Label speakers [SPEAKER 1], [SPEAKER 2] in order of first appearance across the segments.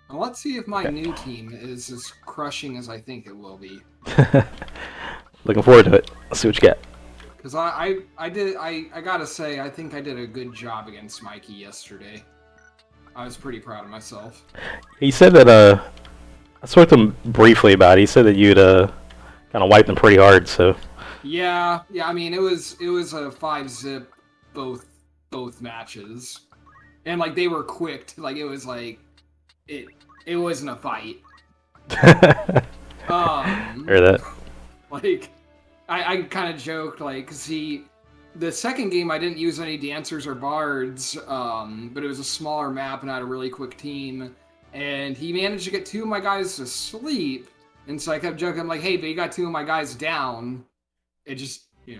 [SPEAKER 1] Well, let's see if my new team is as crushing as I think it will be.
[SPEAKER 2] Looking forward to it. Let's see what you got.
[SPEAKER 1] Because I gotta say, I think I did a good job against Mikey yesterday. I was pretty proud of myself.
[SPEAKER 2] He said that I spoke to him briefly about it. He said that you'd kind of wiped him pretty hard. So
[SPEAKER 1] Yeah, yeah. I mean, it was a 5-zip both matches, and like they were quick. Like it was like it it wasn't a fight.
[SPEAKER 2] hear that.
[SPEAKER 1] Like I kind of joked like because the second game I didn't use any dancers or bards, but it was a smaller map and I had a really quick team, and he managed to get two of my guys to sleep, and so I kept joking, I'm like, hey, but you got two of my guys down. It just, it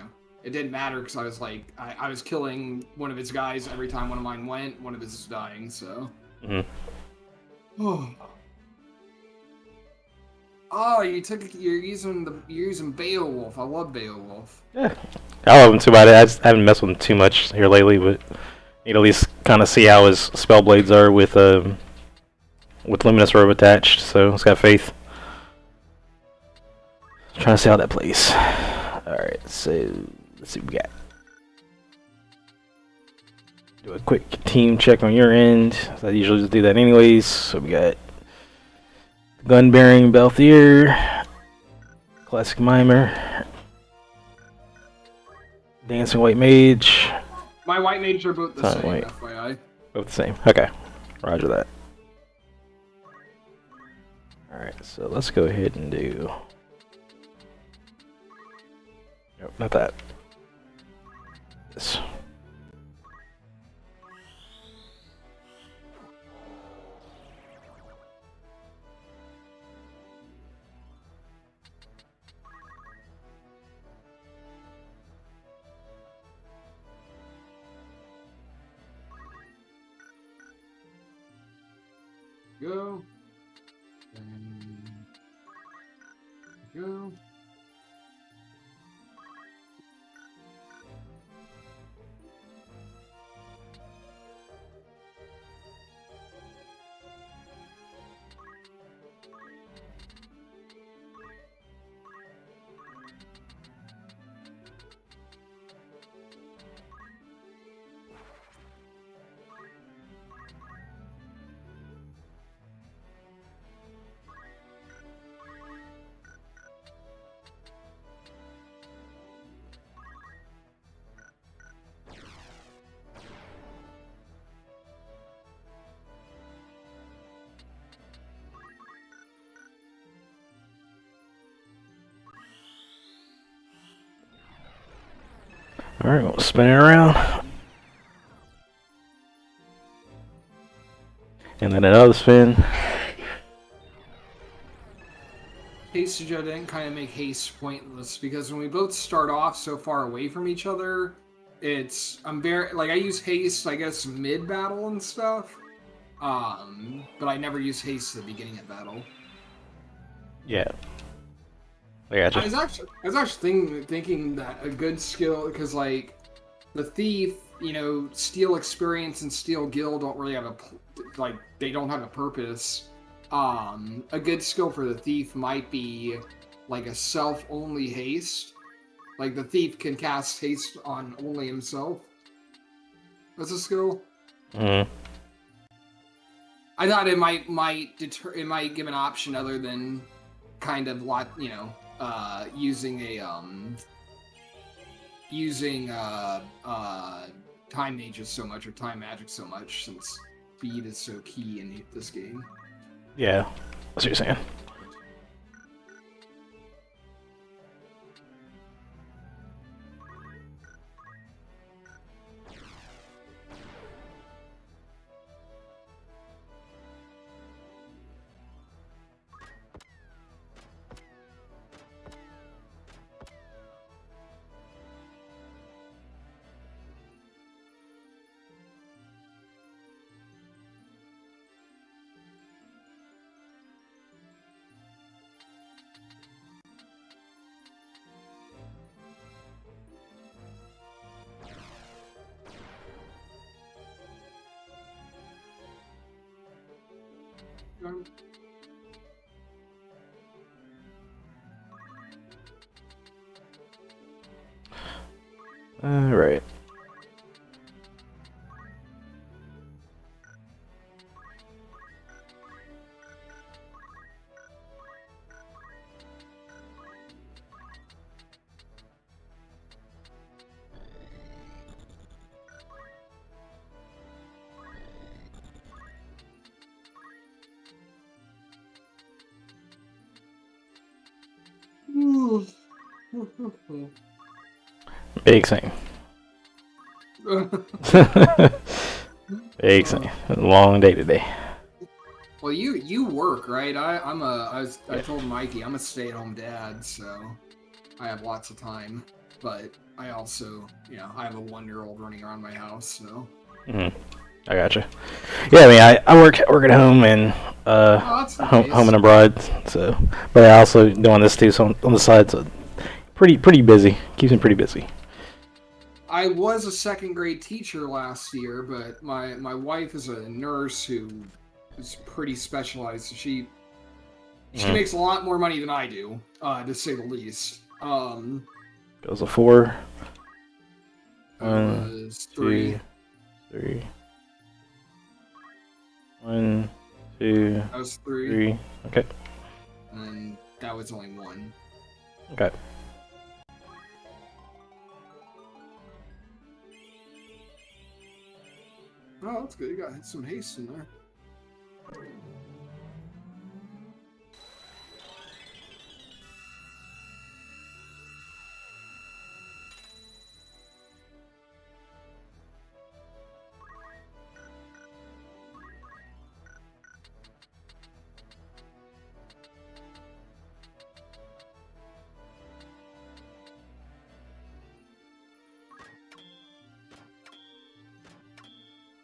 [SPEAKER 1] didn't matter because I was like, I was killing one of his guys every time one of mine went, one of his is dying, so.
[SPEAKER 2] Mm-hmm.
[SPEAKER 1] Oh. Oh, you're using Beowulf. I love Beowulf.
[SPEAKER 2] Yeah, I love him too. But I just haven't messed with him too much here lately. But you'd at least kind of see how his spellblades are with luminous robe attached. So it's got faith. Trying to see how that plays. All right, so let's see what we got. Do a quick team check on your end. I usually just do that anyways. So we got gun bearing Belthier, classic mimer, dancing white mage.
[SPEAKER 1] My white mages are both the same,
[SPEAKER 2] Wait.
[SPEAKER 1] FYI.
[SPEAKER 2] Both the same. Okay, roger that. All right, so let's go ahead and do. Nope, not that. This.
[SPEAKER 1] Go. And go.
[SPEAKER 2] All right, we'll spin it around, and then another spin.
[SPEAKER 1] Haste Ja didn't kind of make haste pointless because when we both start off so far away from each other, I'm very like I use haste I guess mid battle and stuff, but I never use haste at the beginning of battle.
[SPEAKER 2] Yeah. I gotcha.
[SPEAKER 1] I was actually thinking that a good skill because like the thief, steel experience and steel guild don't really have they don't have a purpose. A good skill for the thief might be like a self-only haste. Like the thief can cast haste on only himself. That's a skill.
[SPEAKER 2] Mm-hmm.
[SPEAKER 1] I thought it might give an option other than kind of using time mages so much or time magic so much since speed is so key in this game.
[SPEAKER 2] Yeah, that's what you're saying. Alright. Big thing. Big thing. Long day today.
[SPEAKER 1] Well, you work, right? I told Mikey I'm a stay-at-home dad, so I have lots of time. But I also, I have a 1-year-old running around my house, so.
[SPEAKER 2] I gotcha. Yeah, I mean, I work at home and
[SPEAKER 1] Nice.
[SPEAKER 2] home and abroad. So, but I also doing this too, so on the side, so pretty busy. Keeps me pretty busy.
[SPEAKER 1] I was a 2nd grade teacher last year, but my wife is a nurse who is pretty specialized. So she makes a lot more money than I do, to say the least.
[SPEAKER 2] Goes a 4.
[SPEAKER 1] Was 3.
[SPEAKER 2] 3. 1, 2.
[SPEAKER 1] That was 3.
[SPEAKER 2] 3. Okay.
[SPEAKER 1] And that was only 1.
[SPEAKER 2] Okay.
[SPEAKER 1] Oh, that's good. You got some haste in there.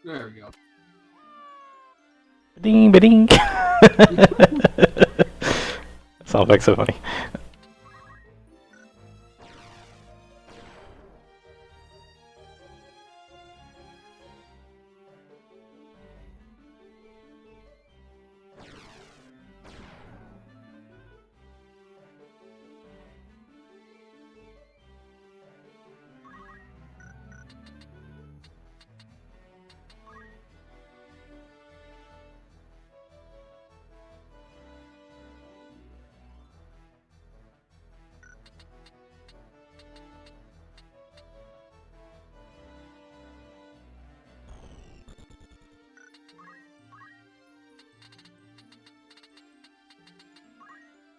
[SPEAKER 1] There we go.
[SPEAKER 2] Ding, ba-ding. Sounds like so funny.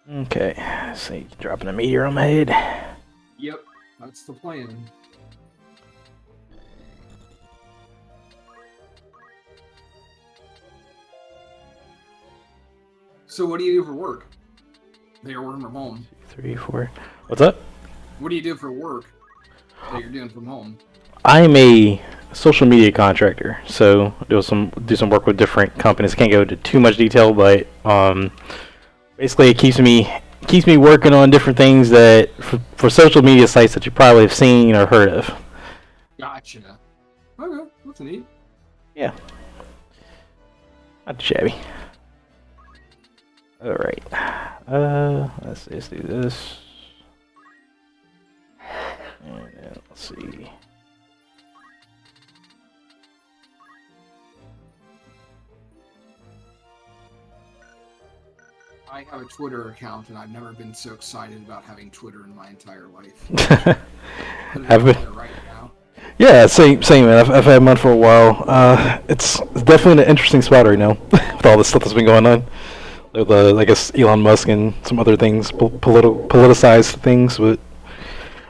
[SPEAKER 2] Okay, so dropping a meteor on my head.
[SPEAKER 1] Yep, that's the plan. So what do you do for work? You're working from home.
[SPEAKER 2] 3, 4. What's up?
[SPEAKER 1] What do you do for work that you're doing from home?
[SPEAKER 2] I'm a social media contractor, so do some work with different companies. Can't go into too much detail, but basically it keeps me working on different things that for social media sites that you probably have seen or heard of.
[SPEAKER 1] Gotcha. Okay, that's neat.
[SPEAKER 2] Yeah. Not shabby. Alright. Let's do this. And then let's see.
[SPEAKER 1] I have a Twitter account, and I've never been so excited about having Twitter in my entire life.
[SPEAKER 2] Have been
[SPEAKER 1] right now.
[SPEAKER 2] Yeah, same man. I've had mine for a while. It's definitely an interesting spot right now with all the stuff that's been going on. With I guess Elon Musk and some other things, politicized things, but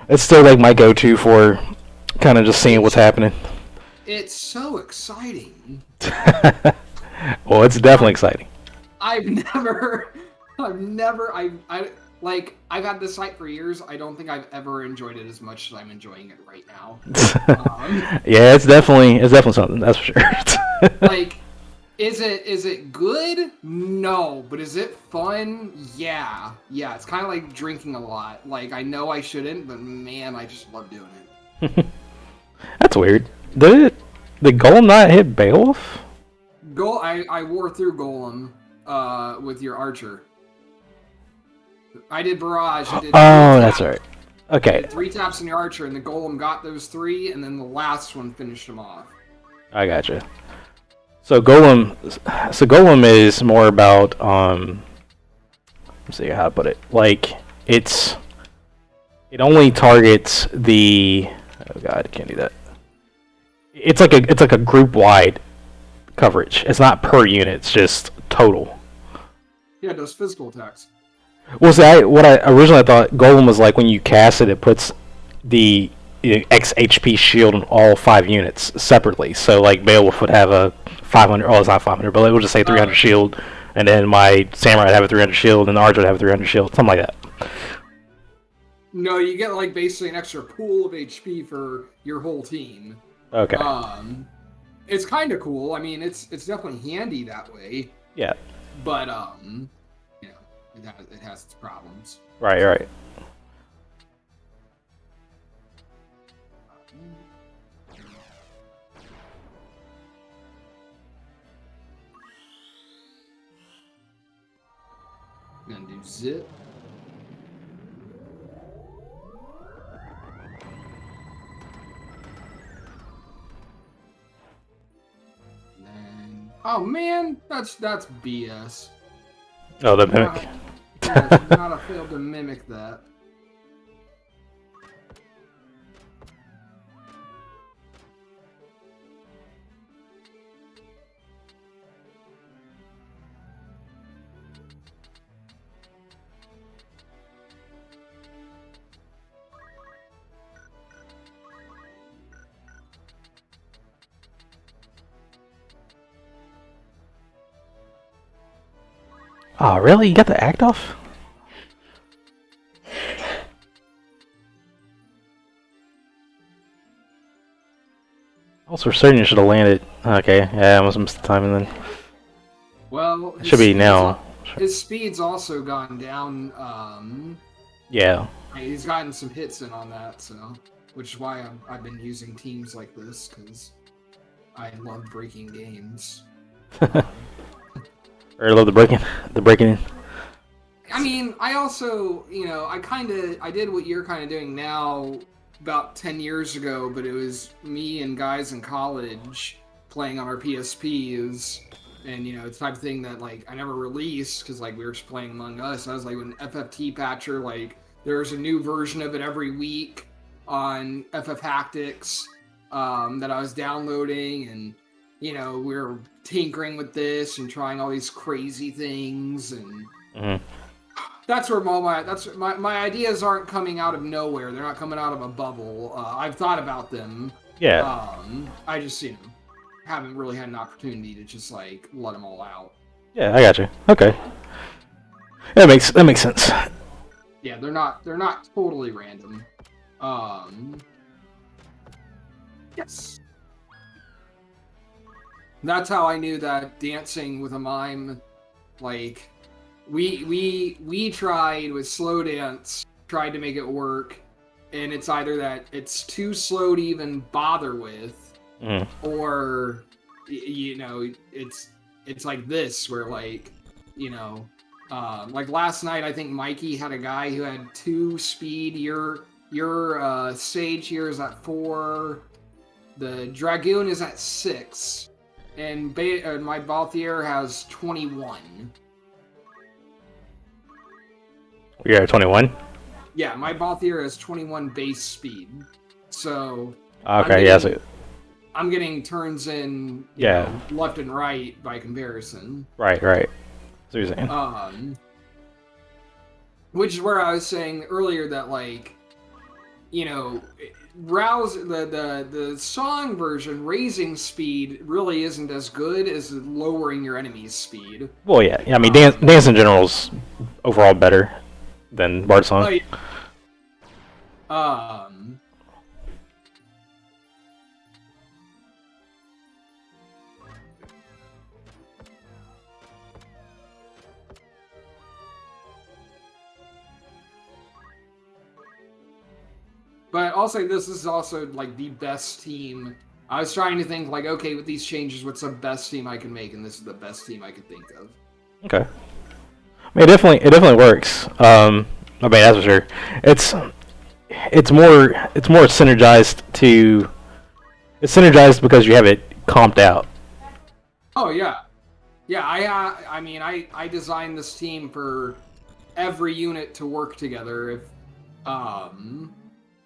[SPEAKER 2] it's still like my go-to for kind of just seeing what's happening.
[SPEAKER 1] It's so exciting.
[SPEAKER 2] Well, it's definitely exciting.
[SPEAKER 1] I've had this site for years. I don't think I've ever enjoyed it as much as I'm enjoying it right now.
[SPEAKER 2] Yeah, it's definitely something, that's for sure.
[SPEAKER 1] Like, is it good? No, but is it fun? Yeah. It's kind of like drinking a lot. Like, I know I shouldn't, but man, I just love doing it.
[SPEAKER 2] That's weird. Did Gollum not hit Beowulf?
[SPEAKER 1] I wore through Gollum. with your archer. I did barrage. I did
[SPEAKER 2] that's right. Okay.
[SPEAKER 1] 3 taps on your archer, and the golem got those 3, and then the last one finished him off.
[SPEAKER 2] I gotcha. So Golem is more about let's see how to put it. Like it only targets the. Oh god, I can't do that. It's like a group wide coverage. It's not per unit. It's just total.
[SPEAKER 1] Yeah, it does physical attacks.
[SPEAKER 2] Well, see, what I originally thought Golem was like when you cast it, it puts the X HP shield on all 5 units separately. So like Beowulf would have a 500. Oh, it's not 500, but it would just say 300 shield, and then my samurai would have a 300 shield, and the archer would have a 300 shield, something like that.
[SPEAKER 1] No, you get like basically an extra pool of HP for your whole team.
[SPEAKER 2] Okay.
[SPEAKER 1] It's kind of cool. I mean, it's definitely handy that way.
[SPEAKER 2] Yeah.
[SPEAKER 1] But you know, it has its problems.
[SPEAKER 2] Right.
[SPEAKER 1] Gonna do zip. Oh man, that's BS.
[SPEAKER 2] Oh, the mimic.
[SPEAKER 1] Not I failed to mimic that.
[SPEAKER 2] Oh, really? You got the act off? Also, for certain you should have landed. Okay, yeah, I must have missed the timing then.
[SPEAKER 1] Well,
[SPEAKER 2] it should be now.
[SPEAKER 1] His speed's also gone down.
[SPEAKER 2] Yeah.
[SPEAKER 1] He's gotten some hits in on that, so which is why I've been using teams like this, because I love breaking games.
[SPEAKER 2] I love the breaking in.
[SPEAKER 1] I mean, I also, I did what you're kind of doing now about 10 years ago, but it was me and guys in college playing on our PSPs, and, it's the type of thing that, like, I never released, because, like, we were just playing Among Us. I was, like, when FFT Patcher, like, there's a new version of it every week on FF Tactics that I was downloading, and, we were tinkering with this and trying all these crazy things, and that's where my ideas aren't coming out of nowhere. They're not coming out of a bubble. I've thought about them.
[SPEAKER 2] Yeah.
[SPEAKER 1] I just haven't really had an opportunity to just like let them all out.
[SPEAKER 2] Yeah, I got you. Okay. That makes sense.
[SPEAKER 1] Yeah, they're not totally random. Yes. That's how I knew that dancing with a mime, like, we tried with slow dance, tried to make it work, and it's either that it's too slow to even bother with, or, it's like this, where, like, like last night, I think Mikey had a guy who had 2 speed, your Sage here is at 4, the Dragoon is at 6, and my Balthier has 21.
[SPEAKER 2] You're at 21?
[SPEAKER 1] Yeah, my Balthier has 21 base speed. So...
[SPEAKER 2] Okay,
[SPEAKER 1] I'm getting turns in left and right by comparison.
[SPEAKER 2] Right. So you're saying.
[SPEAKER 1] Which is where I was saying earlier that, like, rouse the song version, raising speed really isn't as good as lowering your enemy's speed.
[SPEAKER 2] Well, yeah. I mean, dance in general is overall better than Bard song.
[SPEAKER 1] But I'll say this is also, like, the best team. I was trying to think, like, okay, with these changes, what's the best team I can make? And this is the best team I could think of.
[SPEAKER 2] Okay. I mean, it definitely works. I mean, that's for sure. It's it's more synergized to it's synergized because you have it comped out.
[SPEAKER 1] Oh yeah, yeah. I mean, I designed this team for every unit to work together. If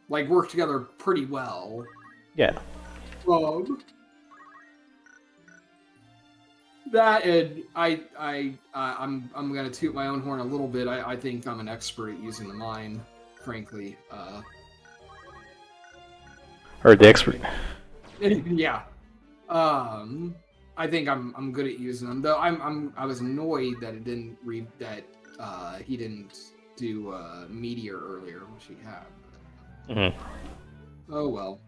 [SPEAKER 1] like work together pretty well.
[SPEAKER 2] Yeah.
[SPEAKER 1] Um, that and I'm gonna toot my own horn a little bit. I think I'm an expert at using the mine, frankly.
[SPEAKER 2] Or the expert.
[SPEAKER 1] Yeah. I think I'm good at using them. Though I was annoyed that it didn't read that he didn't do meteor earlier, which he had.
[SPEAKER 2] Mm-hmm.
[SPEAKER 1] Oh well.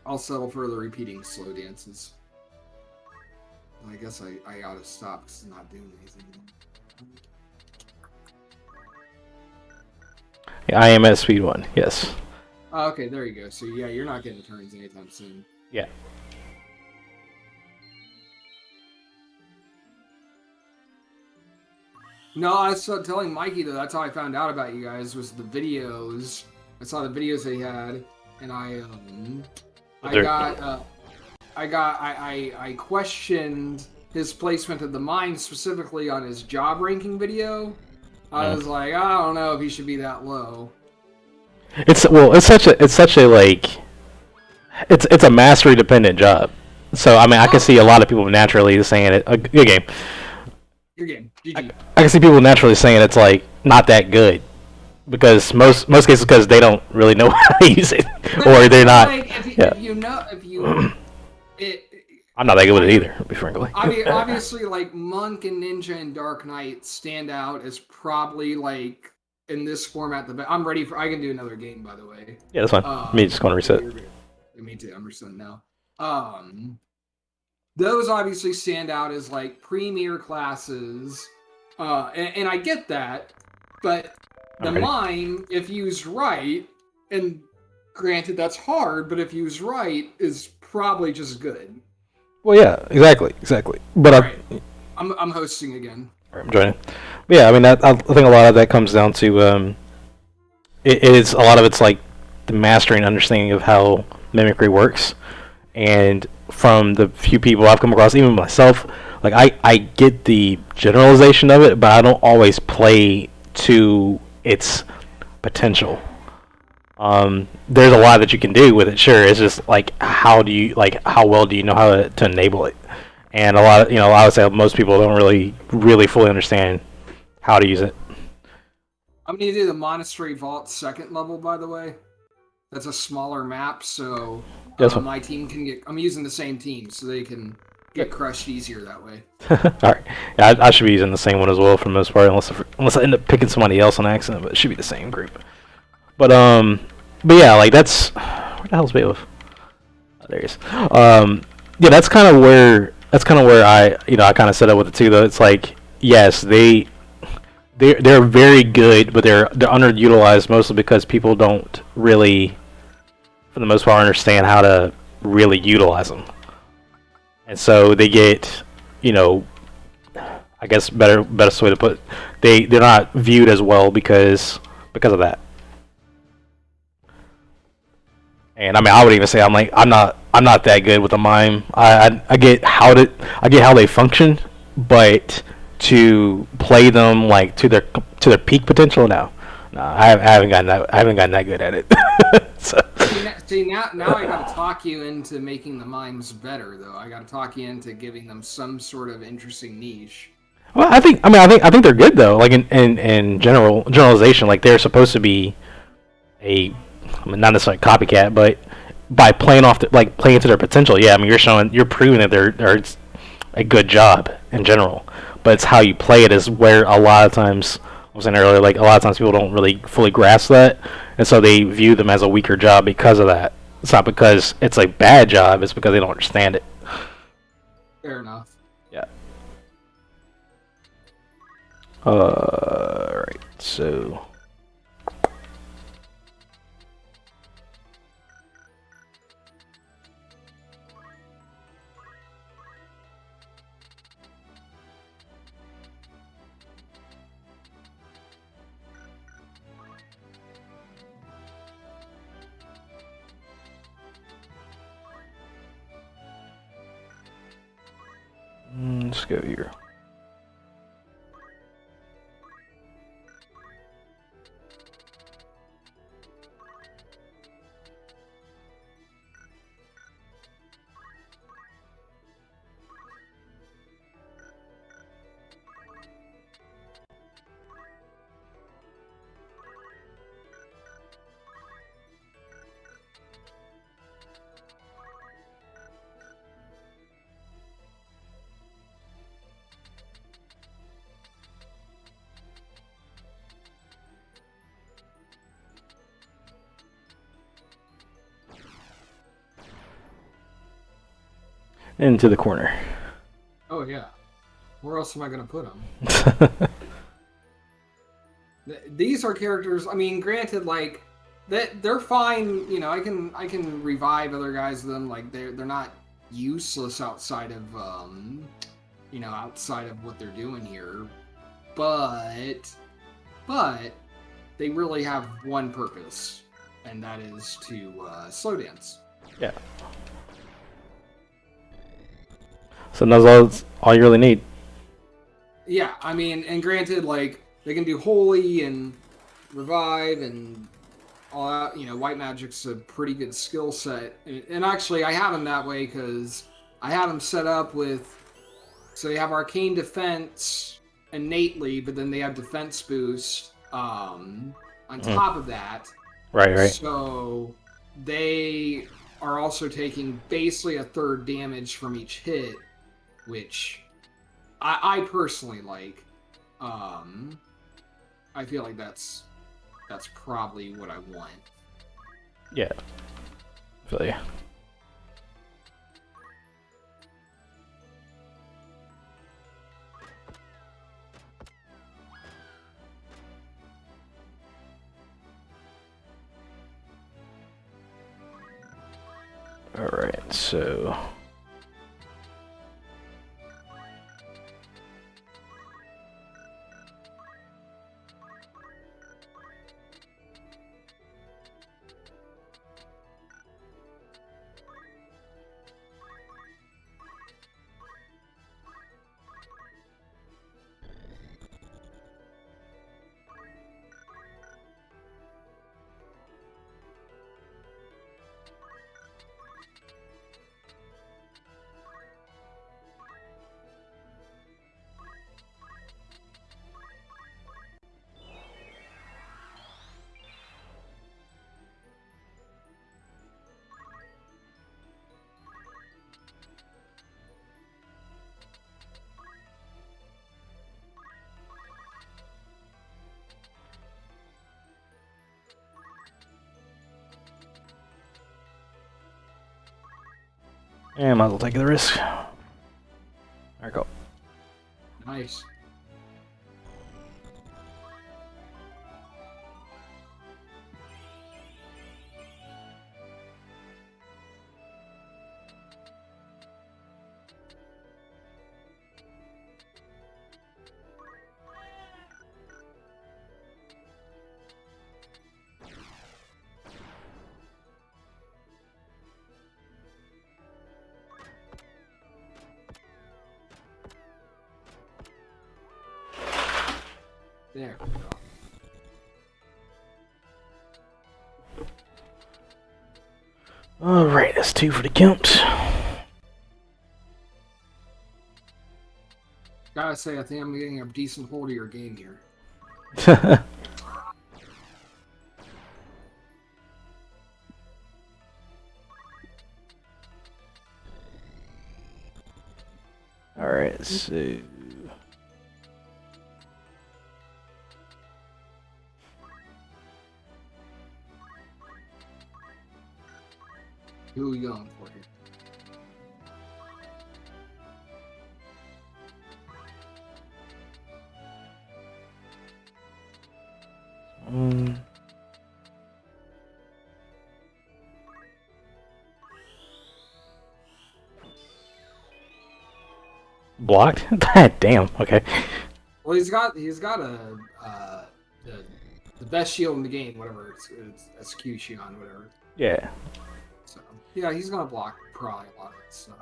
[SPEAKER 1] I'll settle for the repeating slow dances. I guess I ought to stop because it's not doing anything.
[SPEAKER 2] Yeah, I am at speed 1. Yes.
[SPEAKER 1] Okay, there you go. So yeah, you're not getting turns anytime soon.
[SPEAKER 2] Yeah.
[SPEAKER 1] No, I was telling Mikey though. That's how I found out about you guys was the videos. I saw the videos they had, and I questioned his placement of the mine specifically on his job ranking video. I was like, I don't know if he should be that low.
[SPEAKER 2] It's such a like it's a mastery dependent job. So I mean, I can see a lot of people naturally saying it. A good game.
[SPEAKER 1] Your game, GG.
[SPEAKER 2] I can see people naturally saying it's like not that good because most cases because they don't really know how to use it or they're not.
[SPEAKER 1] Like,
[SPEAKER 2] Yeah.
[SPEAKER 1] if you, it.
[SPEAKER 2] I'm not that good with it either, to be frankly.
[SPEAKER 1] Obviously, like Monk and Ninja and Dark Knight stand out as probably like in this format the best. I'm ready for. I can do another game, by the way.
[SPEAKER 2] Yeah, that's fine. Me just going to reset.
[SPEAKER 1] Me too. I'm resetting now. Those obviously stand out as like premier classes, and I get that, but the mime, if used right, and granted that's hard, but if used right, is probably just good.
[SPEAKER 2] Well, yeah, exactly. But
[SPEAKER 1] right. I'm hosting again.
[SPEAKER 2] I'm joining. But yeah, I mean, I think a lot of that comes down to it is a lot of it's like the mastering and understanding of how mimicry works, and from the few people I've come across, even myself, like I get the generalization of it, but I don't always play to its potential. There's a lot that you can do with it. Sure, it's just like how well do you know how to enable it? And a lot of I would say most people don't really fully understand how to use it.
[SPEAKER 1] I'm gonna do the Monastery Vault second level, by the way. That's a smaller map, so my team can get. I'm using the same team, so they can get crushed easier that way.
[SPEAKER 2] All right, yeah, I should be using the same one as well for the most part, unless I end up picking somebody else on accident, but it should be the same group. But yeah, like that's where the hell's Beowulf? Oh, there he is. Yeah, that's kind of where I I kind of set up with it too. Though it's like yes, they're very good, but they're underutilized mostly because people don't really, for the most part, understand how to really utilize them, and so they get I guess best way to put it, they're not viewed as well because of that. And I mean, I would even say I'm not that good with the mime. I get how they function, but to play them like to their peak potential, no, I haven't gotten that good at it. So.
[SPEAKER 1] See now I gotta talk you into making the mimes better though. I gotta talk you into giving them some sort of interesting niche.
[SPEAKER 2] Well, I think they're good though. Like in generalization, like they're supposed to be not necessarily copycat, but by playing playing to their potential, yeah. I mean, you're proving that they're a good job in general, but it's how you play it is where a lot of times I was saying earlier, like a lot of times people don't really fully grasp that, and so they view them as a weaker job because of that. It's not because it's a bad job; it's because they don't understand it.
[SPEAKER 1] Fair enough.
[SPEAKER 2] Yeah. Right. So. Let's go here. Into the corner.
[SPEAKER 1] Oh yeah. Where else am I gonna put them? These are characters. I mean, granted, like they're fine. You know, I can revive other guys with them. Like they're not useless outside of outside of what they're doing here. But they really have one purpose, and that is to slow dance.
[SPEAKER 2] Yeah. So that's all you really need.
[SPEAKER 1] Yeah, I mean, and granted, like, they can do Holy and Revive and all that. You know, Y-Magicks a pretty good skill set. And actually, I have them that way because I have them set up with... So they have Arcane Defense innately, but then they have Defense Boost on top of that.
[SPEAKER 2] Right.
[SPEAKER 1] So they are also taking basically a third damage from each hit, which I personally like. I feel like that's probably what I want.
[SPEAKER 2] Yeah. Feel ya. Alright, so... Yeah, might as well take the risk. There we go.
[SPEAKER 1] Nice. There we go.
[SPEAKER 2] Alright, that's 2 for the count.
[SPEAKER 1] Gotta say, I think I'm getting a decent hold of your game here.
[SPEAKER 2] Alright, so...
[SPEAKER 1] Who are we going for here?
[SPEAKER 2] Blocked? Damn, okay.
[SPEAKER 1] Well, he's got a the best shield in the game, whatever it's execution on whatever.
[SPEAKER 2] Yeah.
[SPEAKER 1] So yeah, he's gonna block probably a lot of that stuff.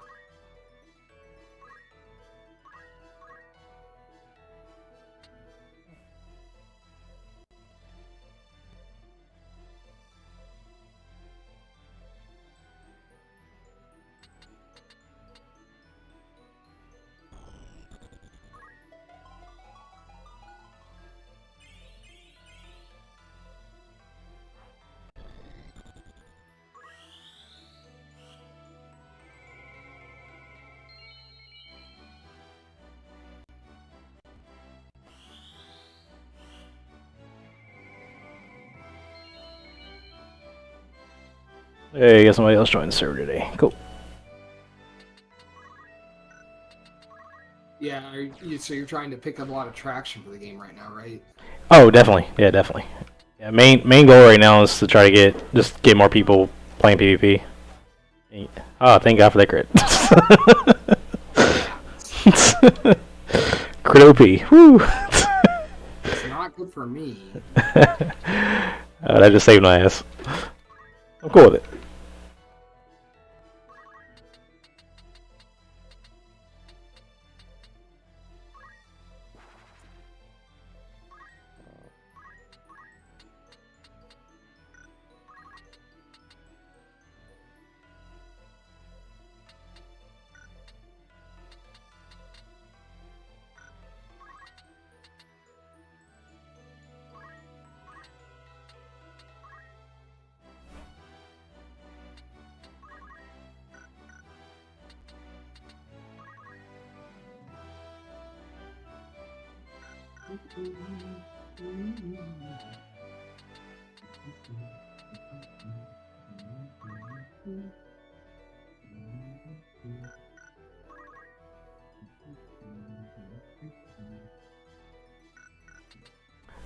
[SPEAKER 2] Hey, I guess somebody else joined the server today. Cool.
[SPEAKER 1] Yeah, so you're trying to pick up a lot of traction for the game right now, right?
[SPEAKER 2] Oh, definitely. Yeah, definitely. Yeah, main goal right now is to try to get more people playing PvP. Oh, thank God for that crit. Crit OP. Woo!
[SPEAKER 1] It's not good for me.
[SPEAKER 2] That just saved my ass. I'm cool with it.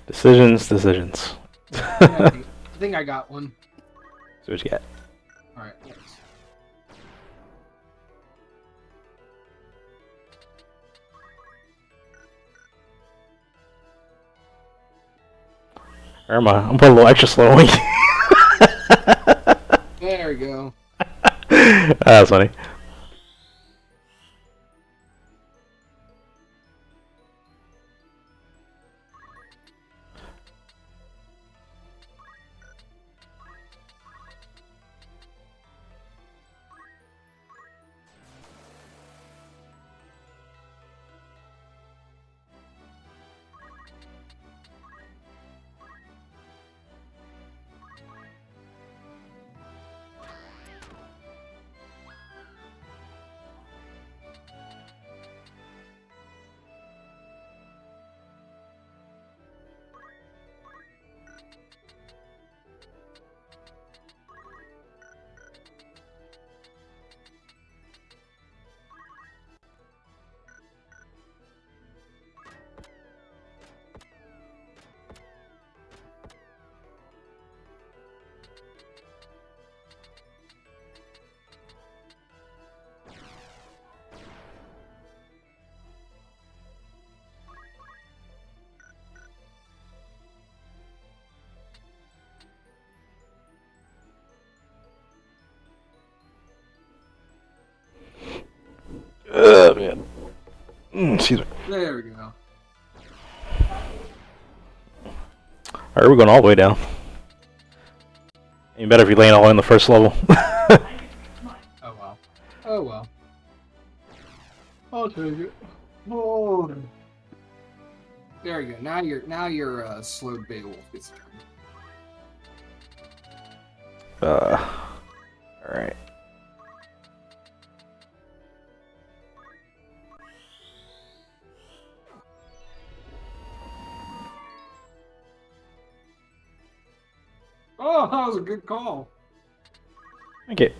[SPEAKER 2] Decisions.
[SPEAKER 1] I think I got one.
[SPEAKER 2] So what you got?
[SPEAKER 1] Alright, thanks.
[SPEAKER 2] Irma, I'm putting a little extra slow on you.
[SPEAKER 1] There we go.
[SPEAKER 2] That's funny. Man. Excuse me.
[SPEAKER 1] There we go.
[SPEAKER 2] Alright, we're going all the way down. Ain't better if you land all in the first level.
[SPEAKER 1] Oh well. Oh well. I'll take it. Oh. There you go. Now your slowed Beowulf gets turned.
[SPEAKER 2] Alright.
[SPEAKER 1] Oh, that was a good call.
[SPEAKER 2] Thank you.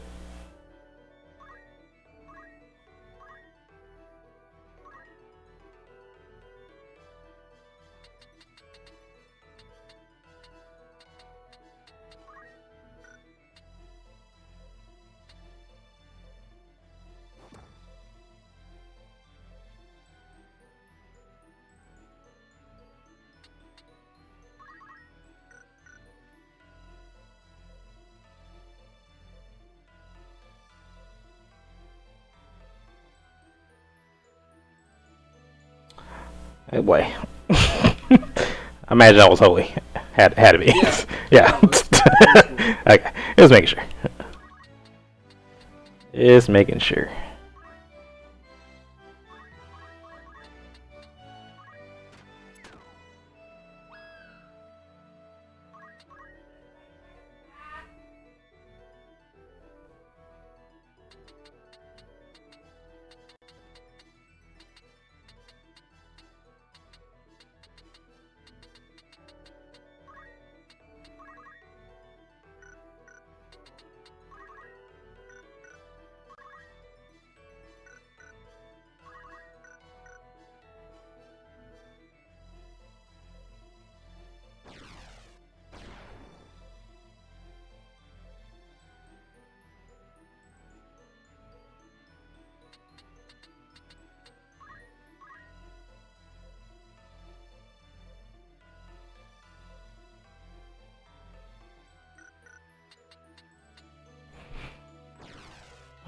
[SPEAKER 2] Hey boy. I imagine that was holy. Had to be.
[SPEAKER 1] Yeah.
[SPEAKER 2] Yeah. Okay. Just making sure. Just making sure.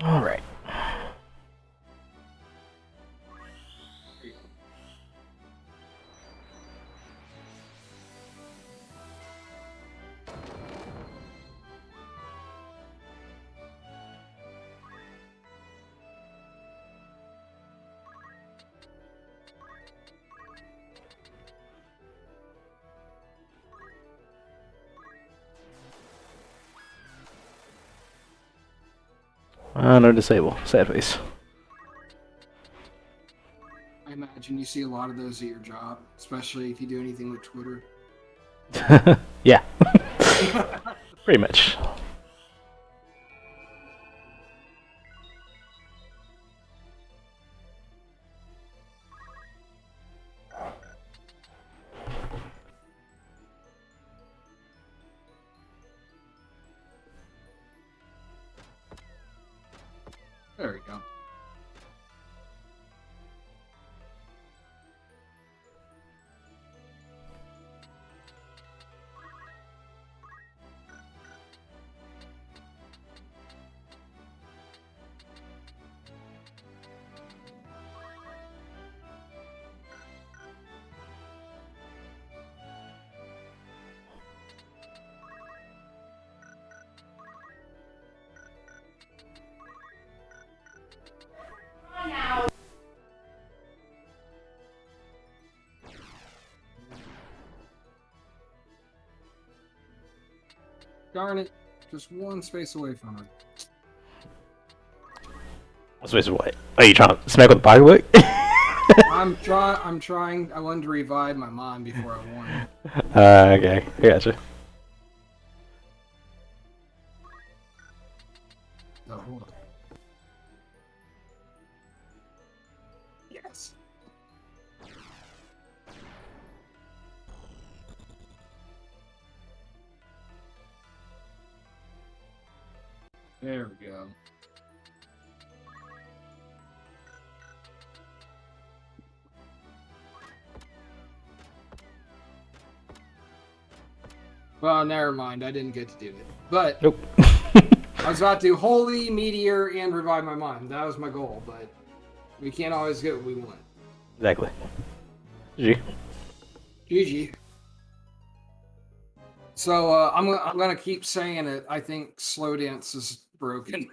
[SPEAKER 2] All right. No disable. Sad face.
[SPEAKER 1] I imagine you see a lot of those at your job, especially if you do anything with Twitter.
[SPEAKER 2] Yeah. Pretty much.
[SPEAKER 1] There we go. Darn it. Just one space away from her.
[SPEAKER 2] What's this? What? Are you trying to smack with the pocketbook?
[SPEAKER 1] I'm trying. I wanted to revive my mom before I won.
[SPEAKER 2] Okay. I gotcha.
[SPEAKER 1] Oh, hold on. Yes. There we go. Well, never mind. I didn't get to do it. But
[SPEAKER 2] Nope.
[SPEAKER 1] I was about to Holy Meteor and revive my mind. That was my goal, but we can't always get what we want.
[SPEAKER 2] Exactly. G.
[SPEAKER 1] GG. So I'm gonna keep saying it. I think slow dance is broken.